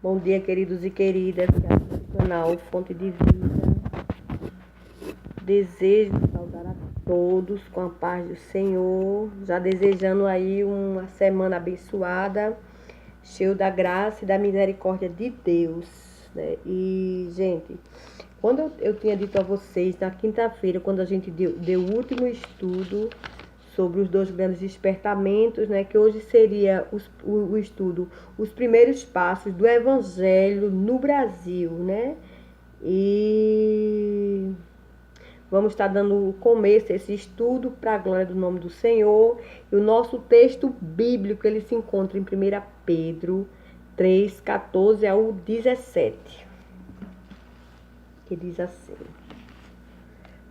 Bom dia, queridos e queridas, do canal Fonte de Vida. Desejo saudar a todos com a paz do Senhor, já desejando aí uma semana abençoada, cheio da graça e da misericórdia de Deus, né? E, gente, quando eu tinha dito a vocês, na quinta-feira, quando a gente deu o último estudo sobre os dois grandes despertamentos, né, que hoje seria o estudo, os primeiros passos do Evangelho no Brasil, né, e vamos estar dando começo a esse estudo para a glória do nome do Senhor. E o nosso texto bíblico, ele se encontra em 1 Pedro 3, 14 ao 17, que diz assim: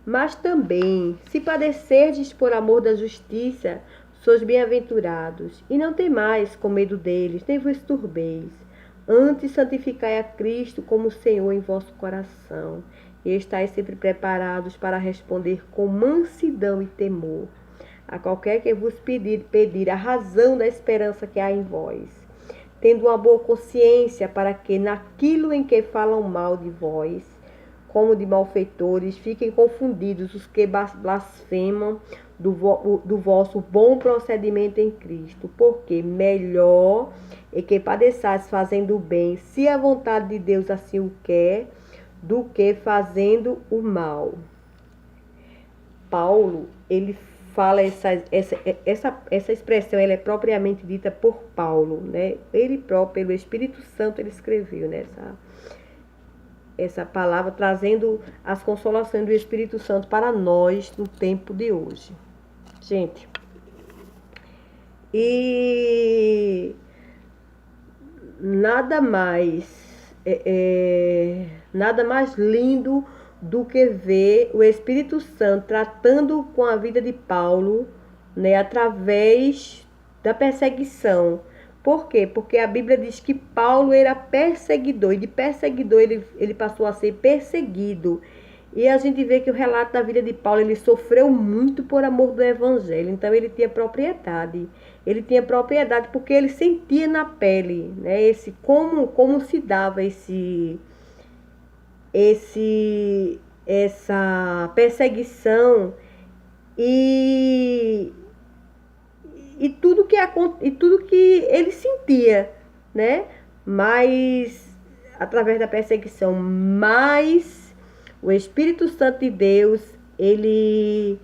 Mas também, se padecerdes por amor da justiça, sois bem-aventurados, e não temais com medo deles, nem vos turbeis. Antes santificai a Cristo como Senhor em vosso coração, e estáis sempre preparados para responder com mansidão e temor a qualquer que vos pedir a razão da esperança que há em vós, tendo uma boa consciência, para que naquilo em que falam mal de vós, como de malfeitores, fiquem confundidos os que blasfemam do vosso bom procedimento em Cristo. Porque melhor é que padeçais fazendo o bem, se a vontade de Deus assim o quer, do que fazendo o mal. Paulo, ele fala essa expressão, ela é propriamente dita por Paulo, né? Ele próprio, pelo Espírito Santo, ele escreveu, né? Essa palavra, trazendo as consolações do Espírito Santo para nós no tempo de hoje. Gente, e nada mais lindo do que ver o Espírito Santo tratando com a vida de Paulo, né, através da perseguição. Por quê? Porque a Bíblia diz que Paulo era perseguidor, e de perseguidor ele passou a ser perseguido. E a gente vê que o relato da vida de Paulo, ele sofreu muito por amor do Evangelho. Então ele tinha propriedade. Ele tinha propriedade porque ele sentia na pele, né, como se dava essa perseguição e tudo que ele sentia, né? Mas através da perseguição, mas o Espírito Santo de Deus, ele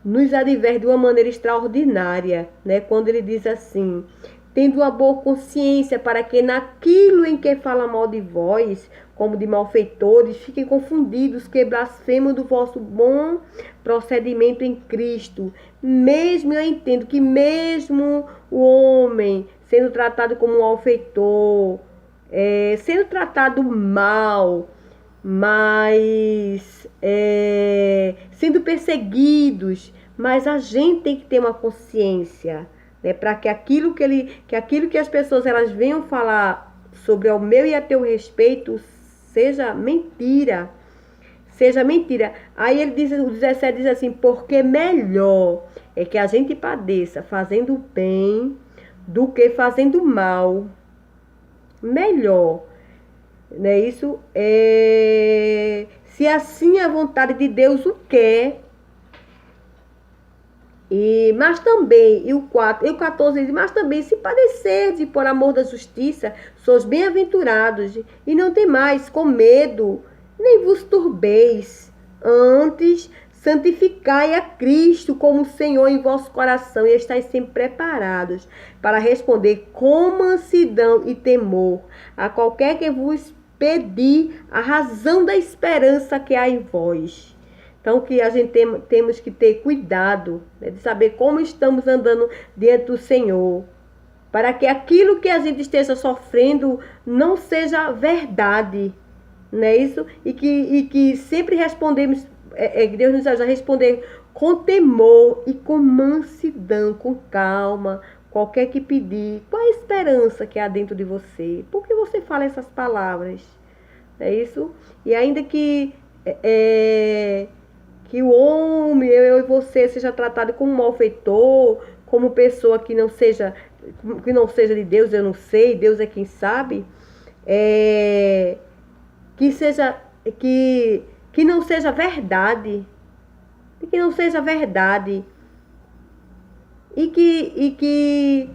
nos adverte de uma maneira extraordinária, né? Quando ele diz assim: tendo uma boa consciência, para que naquilo em que fala mal de vós, como de malfeitores, fiquem confundidos, que blasfemam do vosso bom procedimento em Cristo. Mesmo eu entendo que mesmo o homem sendo tratado como um malfeitor, sendo tratado mal, mas sendo perseguidos, mas a gente tem que ter uma consciência, né, para que aquilo que as pessoas elas venham falar sobre o meu e a teu respeito seja mentira. Seja mentira. Aí ele diz, o 17 diz assim: porque melhor é que a gente padeça fazendo o bem do que fazendo mal. Melhor. Né? Isso é, se assim a vontade de Deus o quer. Mas também, e o 14 diz: mas também, se padecerdes por amor da justiça, sois bem-aventurados, e não temais com medo, nem vos turbeis. Antes, santificai a Cristo como Senhor em vosso coração, e estáis sempre preparados para responder com mansidão e temor a qualquer que vos pedir a razão da esperança que há em vós. Então, que a gente temos que ter cuidado, né, de saber como estamos andando diante do Senhor, para que aquilo que a gente esteja sofrendo não seja verdade, não é isso? E que sempre respondemos, Deus nos ajuda a responder com temor e com mansidão, com calma, qualquer que pedir. Qual a esperança que há dentro de você? Por que você fala essas palavras? Não é isso? E ainda que o homem, eu e você, seja tratado como malfeitor, como pessoa que não seja de Deus, eu não sei, Deus é quem sabe. que seja que não seja verdade, que não seja verdade, e que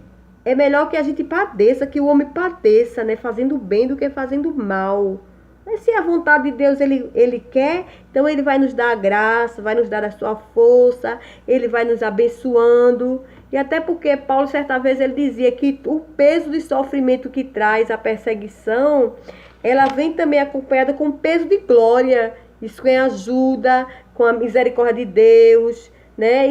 é melhor que a gente padeça, que o homem padeça, né, fazendo bem do que fazendo mal. Mas se a vontade de Deus ele quer, então ele vai nos dar a graça, vai nos dar a sua força, ele vai nos abençoando. E até porque Paulo, certa vez, ele dizia que o peso de sofrimento que traz a perseguição, ela vem também acompanhada com peso de glória. Isso com a ajuda, com a misericórdia de Deus, né?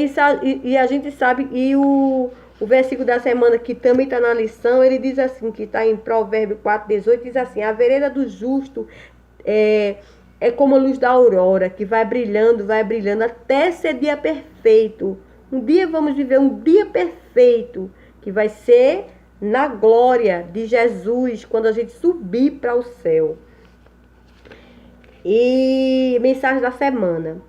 E a gente sabe, e o versículo da semana que também está na lição, ele diz assim, que está em Provérbio 4,18, diz assim: a vereda do justo é como a luz da aurora, que vai brilhando até ser dia perfeito. Um dia vamos viver um dia perfeito, que vai ser na glória de Jesus, quando a gente subir para o céu. E mensagem da semana: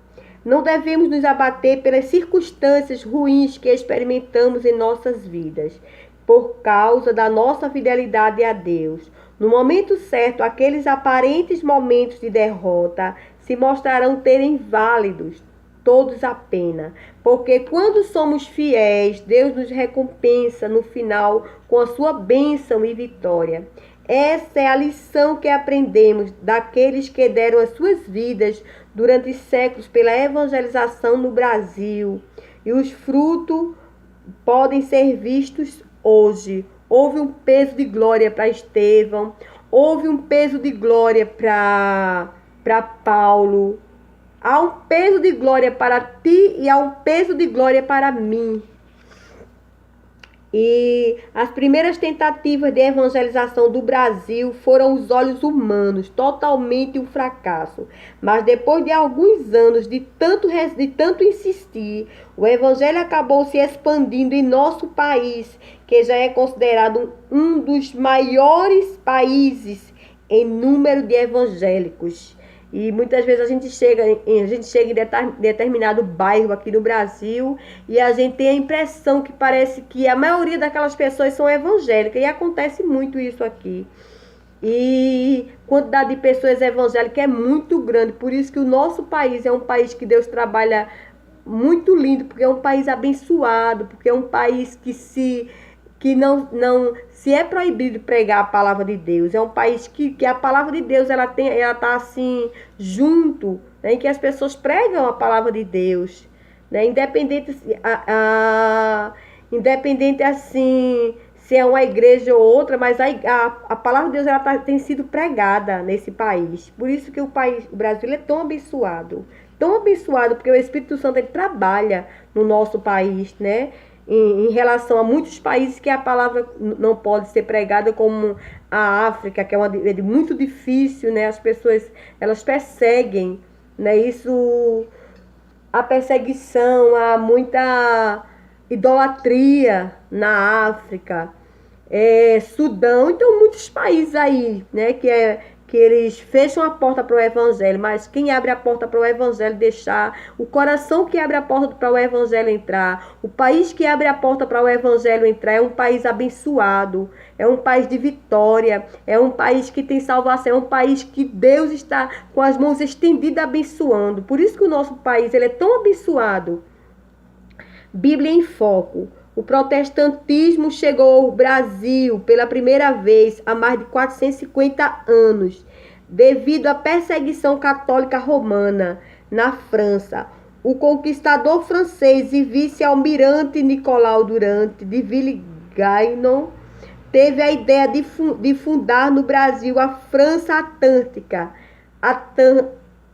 não devemos nos abater pelas circunstâncias ruins que experimentamos em nossas vidas, por causa da nossa fidelidade a Deus. No momento certo, aqueles aparentes momentos de derrota se mostrarão terem válidos, todos a pena, porque quando somos fiéis, Deus nos recompensa no final com a sua bênção e vitória. Essa é a lição que aprendemos daqueles que deram as suas vidas durante séculos pela evangelização no Brasil. E os frutos podem ser vistos hoje. Houve um peso de glória para Estevão, houve um peso de glória para Paulo. Há um peso de glória para ti e há um peso de glória para mim. E as primeiras tentativas de evangelização do Brasil foram os olhos humanos, totalmente um fracasso. Mas depois de alguns anos de tanto insistir, o evangelho acabou se expandindo em nosso país, que já é considerado um dos maiores países em número de evangélicos. E muitas vezes a gente chega em determinado bairro aqui no Brasil e a gente tem a impressão que parece que a maioria daquelas pessoas são evangélicas. E acontece muito isso aqui. E a quantidade de pessoas evangélicas é muito grande. Por isso que o nosso país é um país que Deus trabalha muito lindo, porque é um país abençoado, porque é um país que não se é proibido pregar a palavra de Deus. É um país que a palavra de Deus ela tá assim junto, né, em que as pessoas pregam a palavra de Deus, né, independente assim se é uma igreja ou outra, mas a palavra de Deus tem sido pregada nesse país. Por isso que o Brasil é tão abençoado, porque o Espírito Santo ele trabalha no nosso país, né? Em relação a muitos países que a palavra não pode ser pregada, como a África, que é muito difícil, né? As pessoas, elas perseguem, né? A perseguição, há muita idolatria na África, Sudão, então muitos países aí, né? Que eles fecham a porta para o evangelho, mas quem abre a porta para o evangelho deixar, o coração que abre a porta para o evangelho entrar, o país que abre a porta para o evangelho entrar é um país abençoado, é um país de vitória, é um país que tem salvação, é um país que Deus está com as mãos estendidas abençoando. Por isso que o nosso país ele é tão abençoado. Bíblia em Foco. O protestantismo chegou ao Brasil pela primeira vez há mais de 450 anos, devido à perseguição católica romana na França. O conquistador francês e vice-almirante Nicolau Durand de Villegagnon teve a ideia de fundar no Brasil a França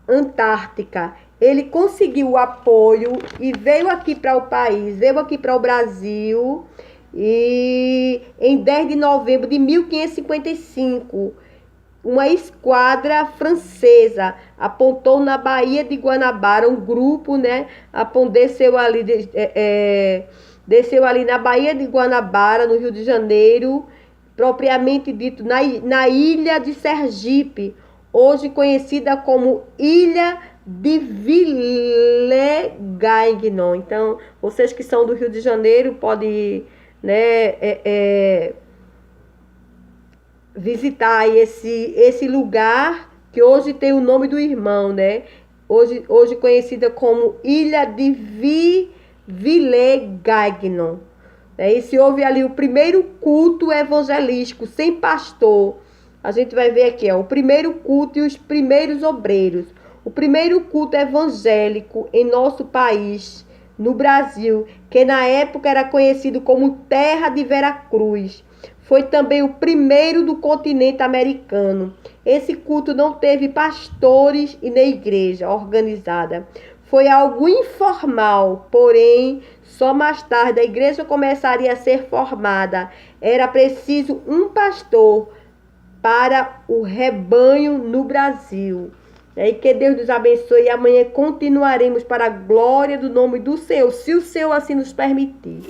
Antártica. Ele conseguiu o apoio e veio aqui para o país, veio aqui para o Brasil, e em 10 de novembro de 1555, uma esquadra francesa apontou na Baía de Guanabara, um grupo, né, desceu ali na Baía de Guanabara, no Rio de Janeiro, propriamente dito na ilha de Sergipe, hoje conhecida como Ilha de Villegagnon. Então, vocês que são do Rio de Janeiro podem, né, visitar esse lugar que hoje tem o nome do irmão, né? Hoje conhecida como Ilha de Villers-Gagnon. E se houve ali o primeiro culto evangelístico sem pastor. A gente vai ver aqui, o primeiro culto e os primeiros obreiros. O primeiro culto evangélico em nosso país, no Brasil, que na época era conhecido como Terra de Veracruz. Foi também o primeiro do continente americano. Esse culto não teve pastores e nem igreja organizada. Foi algo informal, porém, só mais tarde a igreja começaria a ser formada. Era preciso um pastor para o rebanho no Brasil. E que Deus nos abençoe. E amanhã continuaremos para a glória do nome do Senhor, se o Senhor assim nos permitir.